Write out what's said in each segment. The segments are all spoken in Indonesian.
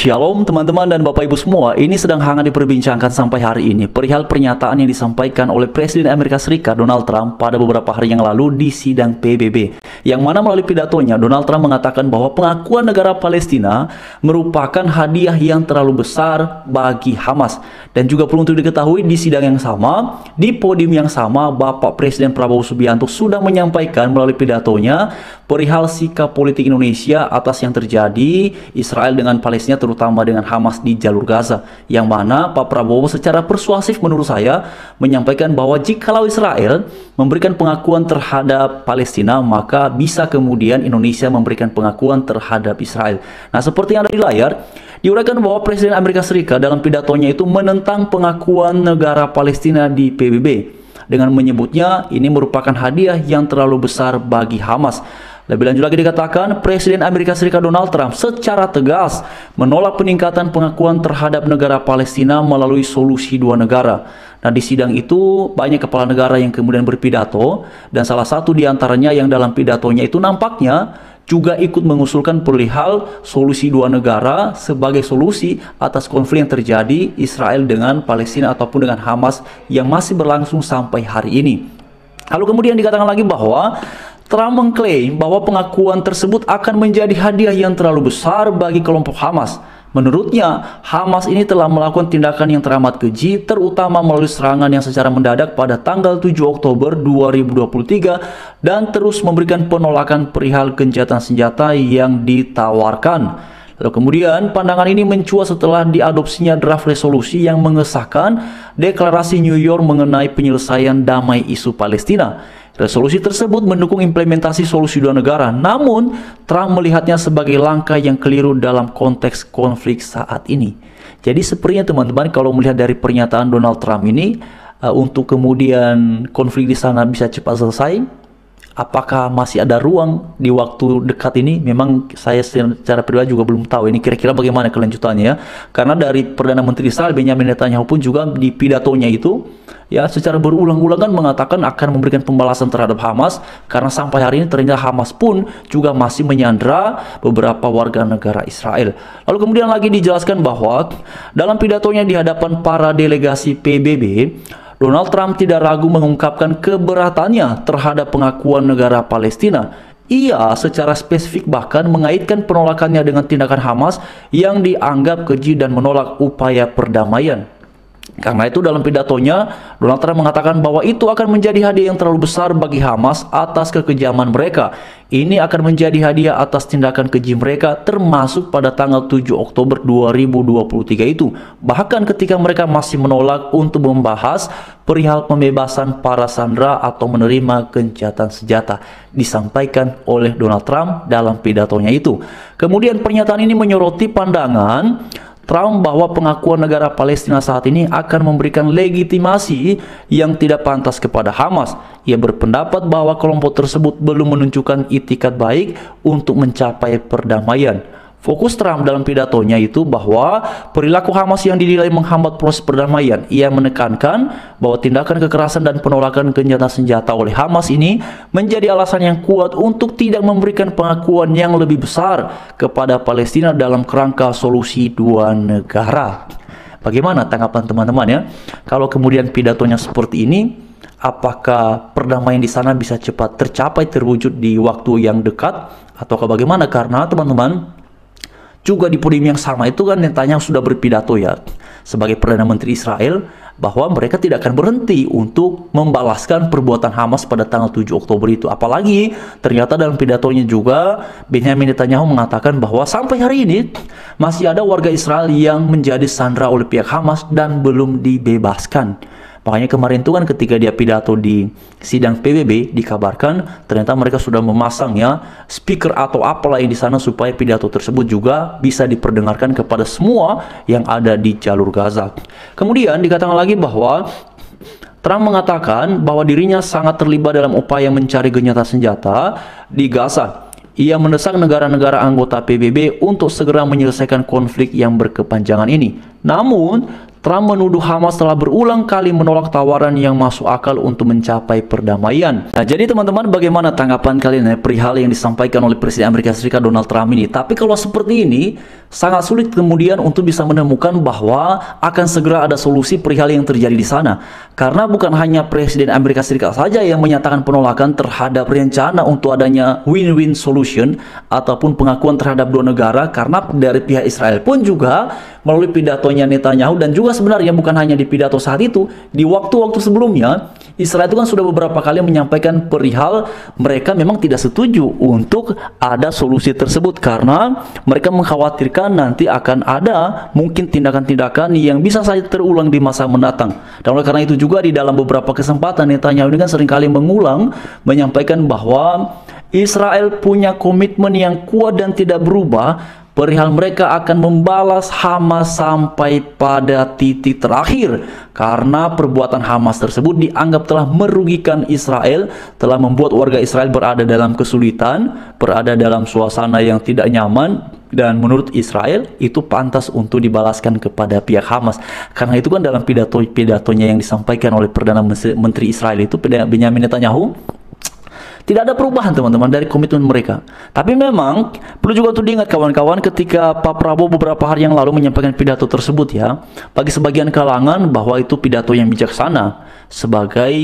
Shalom teman-teman dan Bapak Ibu semua, ini sedang hangat diperbincangkan sampai hari ini perihal pernyataan yang disampaikan oleh Presiden Amerika Serikat Donald Trump pada beberapa hari yang lalu di sidang PBB. Yang mana melalui pidatonya, Donald Trump mengatakan bahwa pengakuan negara Palestina merupakan hadiah yang terlalu besar bagi Hamas. Dan juga perlu untuk diketahui di sidang yang sama, di podium yang sama, Bapak Presiden Prabowo Subianto sudah menyampaikan melalui pidatonya perihal sikap politik Indonesia atas yang terjadi Israel dengan Palestina, terutama dengan Hamas di jalur Gaza, yang mana Pak Prabowo secara persuasif menurut saya menyampaikan bahwa jikalau Israel memberikan pengakuan terhadap Palestina, maka bisa kemudian Indonesia memberikan pengakuan terhadap Israel. Nah, seperti yang ada di layar, diuraikan bahwa Presiden Amerika Serikat dalam pidatonya itu menentang pengakuan negara Palestina di PBB dengan menyebutnya ini merupakan hadiah yang terlalu besar bagi Hamas. Lebih lanjut lagi dikatakan, Presiden Amerika Serikat Donald Trump secara tegas menolak peningkatan pengakuan terhadap negara Palestina melalui solusi dua negara. Nah, di sidang itu banyak kepala negara yang kemudian berpidato, dan salah satu diantaranya yang dalam pidatonya itu nampaknya juga ikut mengusulkan perihal solusi dua negara sebagai solusi atas konflik yang terjadi Israel dengan Palestina ataupun dengan Hamas yang masih berlangsung sampai hari ini. Lalu kemudian dikatakan lagi bahwa Trump mengklaim bahwa pengakuan tersebut akan menjadi hadiah yang terlalu besar bagi kelompok Hamas. Menurutnya, Hamas ini telah melakukan tindakan yang teramat keji, terutama melalui serangan yang secara mendadak pada tanggal 7 Oktober 2023 dan terus memberikan penolakan perihal gencatan senjata yang ditawarkan. Lalu kemudian pandangan ini mencuat setelah diadopsinya draft resolusi yang mengesahkan deklarasi New York mengenai penyelesaian damai isu Palestina. Resolusi tersebut mendukung implementasi solusi dua negara, namun Trump melihatnya sebagai langkah yang keliru dalam konteks konflik saat ini. Jadi sepertinya teman-teman, kalau melihat dari pernyataan Donald Trump ini, untuk kemudian konflik di sana bisa cepat selesai, apakah masih ada ruang di waktu dekat ini? Memang saya secara pribadi juga belum tahu ini kira-kira bagaimana kelanjutannya ya. Karena dari Perdana Menteri Israel Benjamin Netanyahu pun juga di pidatonya itu ya secara berulang-ulang kan mengatakan akan memberikan pembalasan terhadap Hamas, karena sampai hari ini ternyata Hamas pun juga masih menyandra beberapa warga negara Israel. Lalu kemudian lagi dijelaskan bahwa dalam pidatonya di hadapan para delegasi PBB, Donald Trump tidak ragu mengungkapkan keberatannya terhadap pengakuan negara Palestina. Ia secara spesifik bahkan mengaitkan penolakannya dengan tindakan Hamas yang dianggap keji dan menolak upaya perdamaian. Karena itu dalam pidatonya, Donald Trump mengatakan bahwa itu akan menjadi hadiah yang terlalu besar bagi Hamas atas kekejaman mereka. Ini akan menjadi hadiah atas tindakan keji mereka, termasuk pada tanggal 7 Oktober 2023 itu. Bahkan ketika mereka masih menolak untuk membahas perihal pembebasan para sandera atau menerima gencatan senjata, disampaikan oleh Donald Trump dalam pidatonya itu. Kemudian pernyataan ini menyoroti pandangan Trump bahwa pengakuan negara Palestina saat ini akan memberikan legitimasi yang tidak pantas kepada Hamas. Ia berpendapat bahwa kelompok tersebut belum menunjukkan itikat baik untuk mencapai perdamaian. Fokus Trump dalam pidatonya itu bahwa perilaku Hamas yang dinilai menghambat proses perdamaian. Ia menekankan bahwa tindakan kekerasan dan penolakan gencatan senjata oleh Hamas ini menjadi alasan yang kuat untuk tidak memberikan pengakuan yang lebih besar kepada Palestina dalam kerangka solusi dua negara. Bagaimana tanggapan teman-teman ya? Kalau kemudian pidatonya seperti ini, apakah perdamaian di sana bisa cepat tercapai, terwujud di waktu yang dekat, ataukah bagaimana? Karena teman-teman, juga di podium yang sama itu kan Netanyahu sudah berpidato ya sebagai Perdana Menteri Israel bahwa mereka tidak akan berhenti untuk membalaskan perbuatan Hamas pada tanggal 7 Oktober itu. Apalagi ternyata dalam pidatonya juga Benjamin Netanyahu mengatakan bahwa sampai hari ini masih ada warga Israel yang menjadi sandera oleh pihak Hamas dan belum dibebaskan. Makanya kemarin itu kan ketika dia pidato di sidang PBB, dikabarkan ternyata mereka sudah memasang ya speaker atau apalah yang di sana supaya pidato tersebut juga bisa diperdengarkan kepada semua yang ada di jalur Gaza. Kemudian dikatakan lagi bahwa Trump mengatakan bahwa dirinya sangat terlibat dalam upaya mencari gencatan senjata di Gaza. Ia mendesak negara-negara anggota PBB untuk segera menyelesaikan konflik yang berkepanjangan ini. Namun, Trump menuduh Hamas telah berulang kali menolak tawaran yang masuk akal untuk mencapai perdamaian. Nah, jadi teman-teman, bagaimana tanggapan kalian perihal yang disampaikan oleh Presiden Amerika Serikat Donald Trump ini? Tapi kalau seperti ini, sangat sulit kemudian untuk bisa menemukan bahwa akan segera ada solusi perihal yang terjadi di sana. Karena bukan hanya Presiden Amerika Serikat saja yang menyatakan penolakan terhadap rencana untuk adanya win-win solution ataupun pengakuan terhadap dua negara, karena dari pihak Israel pun juga melalui pidatonya Netanyahu, dan juga sebenarnya bukan hanya di pidato saat itu, di waktu-waktu sebelumnya Israel itu kan sudah beberapa kali menyampaikan perihal mereka memang tidak setuju untuk ada solusi tersebut karena mereka mengkhawatirkan nanti akan ada mungkin tindakan-tindakan yang bisa saja terulang di masa mendatang. Dan oleh karena itu juga di dalam beberapa kesempatan Netanyahu ini kan seringkali mengulang menyampaikan bahwa Israel punya komitmen yang kuat dan tidak berubah perihal mereka akan membalas Hamas sampai pada titik terakhir, karena perbuatan Hamas tersebut dianggap telah merugikan Israel, telah membuat warga Israel berada dalam kesulitan, berada dalam suasana yang tidak nyaman, dan menurut Israel itu pantas untuk dibalaskan kepada pihak Hamas. Karena itu kan dalam pidatonya yang disampaikan oleh Perdana Menteri Israel itu, Benyamin Netanyahu, tidak ada perubahan teman-teman dari komitmen mereka. Tapi memang perlu juga untuk diingat kawan-kawan, ketika Pak Prabowo beberapa hari yang lalu menyampaikan pidato tersebut ya, bagi sebagian kalangan bahwa itu pidato yang bijaksana sebagai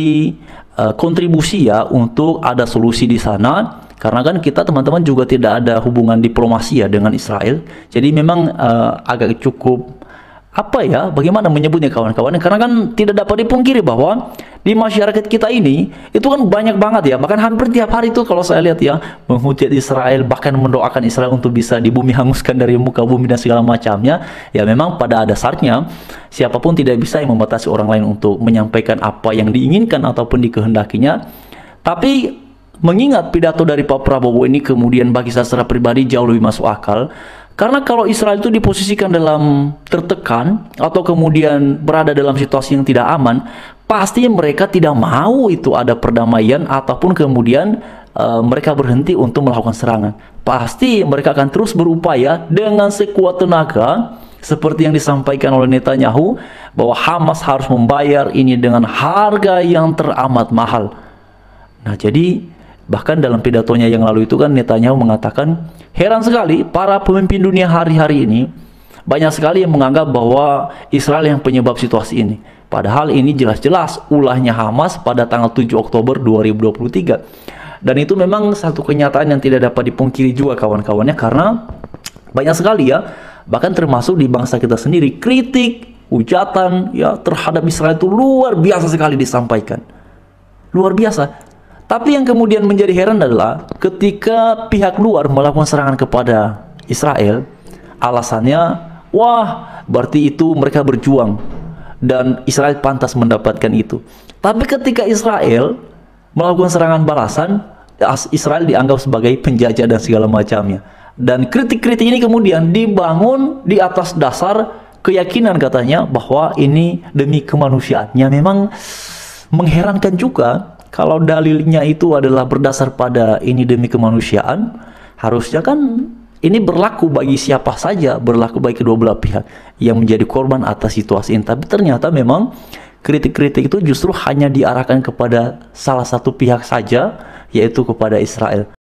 kontribusi ya untuk ada solusi di sana. Karena kan kita teman-teman juga tidak ada hubungan diplomasi ya dengan Israel. Jadi memang agak cukup apa ya, bagaimana menyebutnya kawan-kawan, karena kan tidak dapat dipungkiri bahwa di masyarakat kita ini itu kan banyak banget ya, bahkan hampir tiap hari itu kalau saya lihat ya, menghujat Israel, bahkan mendoakan Israel untuk bisa di bumi hanguskan dari muka bumi dan segala macamnya. Ya memang pada dasarnya siapapun tidak bisa yang membatasi orang lain untuk menyampaikan apa yang diinginkan ataupun dikehendakinya. Tapi mengingat pidato dari Pak Prabowo ini kemudian bagi saya secara pribadi jauh lebih masuk akal. Karena kalau Israel itu diposisikan dalam tertekan atau kemudian berada dalam situasi yang tidak aman, pasti mereka tidak mau itu ada perdamaian ataupun kemudian mereka berhenti untuk melakukan serangan. Pasti mereka akan terus berupaya dengan sekuat tenaga, seperti yang disampaikan oleh Netanyahu, bahwa Hamas harus membayar ini dengan harga yang teramat mahal. Nah, jadi bahkan dalam pidatonya yang lalu itu kan Netanyahu mengatakan, heran sekali para pemimpin dunia hari-hari ini banyak sekali yang menganggap bahwa Israel yang penyebab situasi ini. Padahal ini jelas-jelas ulahnya Hamas pada tanggal 7 Oktober 2023. Dan itu memang satu kenyataan yang tidak dapat dipungkiri juga kawan-kawannya, karena banyak sekali ya, bahkan termasuk di bangsa kita sendiri, kritik, hujatan ya terhadap Israel itu luar biasa sekali disampaikan. Luar biasa. Tapi yang kemudian menjadi heran adalah ketika pihak luar melakukan serangan kepada Israel, alasannya, wah berarti itu mereka berjuang dan Israel pantas mendapatkan itu. Tapi ketika Israel melakukan serangan balasan, Israel dianggap sebagai penjajah dan segala macamnya. Dan kritik-kritik ini kemudian dibangun di atas dasar keyakinan katanya bahwa ini demi kemanusiaan. Ya memang mengherankan juga. Kalau dalilnya itu adalah berdasar pada ini demi kemanusiaan, harusnya kan ini berlaku bagi siapa saja, berlaku bagi kedua belah pihak yang menjadi korban atas situasi ini. Tapi ternyata memang kritik-kritik itu justru hanya diarahkan kepada salah satu pihak saja, yaitu kepada Israel.